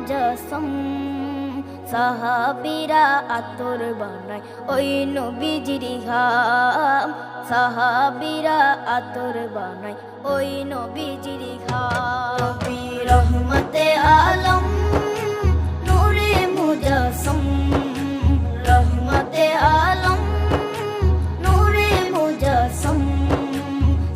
মুজাসসাম সাহাবীরা আতর বানায় ওই নবীজির ঘাম সাহাবীরা আতর বানায় ওই নবীজির ঘাম নবী রহমতে আলম নূরে মুজাসসাম রহমতে আলম নূরে মুজাসসাম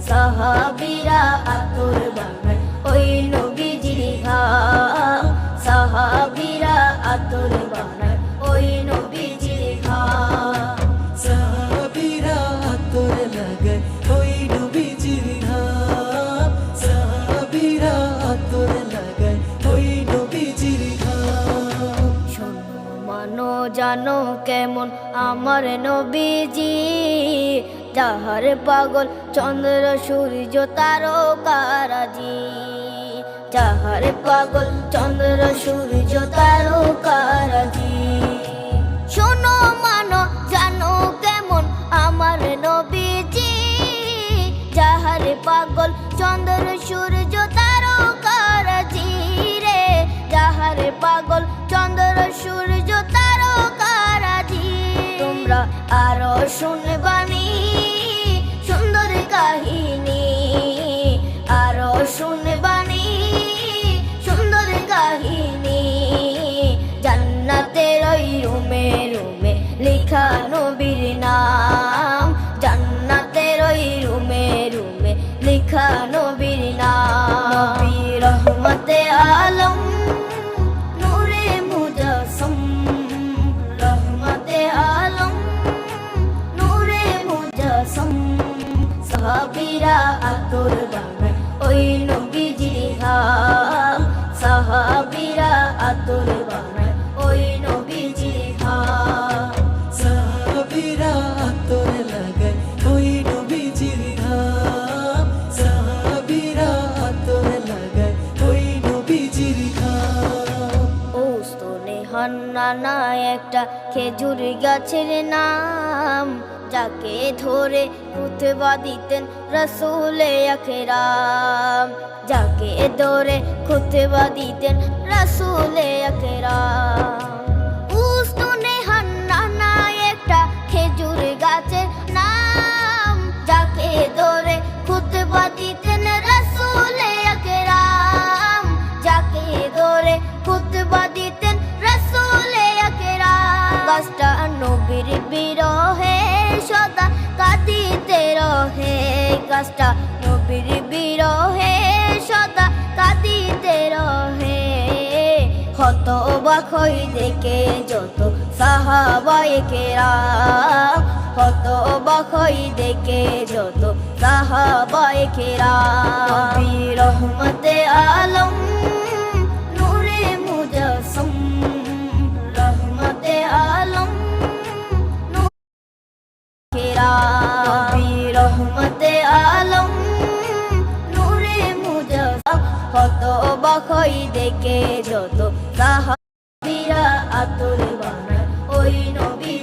সাহাবীরা আতর বানায় ওই নবীজির ঘাম সাহাবীরা আতর বানায় ওই নবীজির ঘাম সাহাবীরা আতর লাগায় ওই নবীজির ঘাম সাহাবীরা আতর লাগায় ওই নবীজির ঘাম শোনো মানো জানো কেমন আমার নবীজি যাহার পাগল চন্দ্র সূর্য তারকারাজি যাহার পাগল চন্দ্র সূর্য তারকারাজি শোনো মানো জানো কেমন আমার নবীজি যাহার পাগল চন্দ্র সূর্য তারকারাজি রে যাহার পাগল চন্দ্র সূর্য তারকারাজি তোমরা আরো শুনবানি সুন্দর কাহিনী আরো শুনবানি সুন্দর কাহিনী জান্নাতের ওই রুমে রুমে লেখা নবীর নাম জান্নাতের ওই রুমে রুমে লেখা নবীর নাম নবী রহমতে আলম নূরে মুজাসসাম রহমতে আলম নূরে মুজাসসাম সাহাবীরা আতর বানায় ওই নবীজির ঘাম সাহাবীরা আতর বানায় ওই নবীজির ঘাম সাহাবীরা আতর লাগায় ওই নবীজির ঘাম সাহাবীরা আতর লাগায় ওই নবীজির ঘাম ও স্তনে হান্নানা একটা খেজুর গাছের নাম যাকে ধরে খুতবা দিতেন রাসূলে আকরাম যাকে ধরে খুতবা দিতেন রাসূলে আকরাম উস্তনে হান্নানা একটা খেজুর গাছের নাম যাকে ধরে খুতবা দিতেন রাসূলে আকরাম যাকে ধরে খুতবা দিতেন রাসূলে আকরাম গাছটা নবীর বিরহে সদা কাঁদিতে রহে গাছটা নবীর বিরহে সদা কাঁদিতে রহে হতবাক হই দেখে যত সাহাবায়ে কেরাম হতবাক হই দেখে যত সাহাবায়ে কেরাম নবী রহমতে আলম নূরে মুজাসসাম রহমতে আলম নবী রহমতে আলম নূরে মুজাসসাম হতবাক হই দেখে যত সাহাবীরা আতর বানায় ওই নবী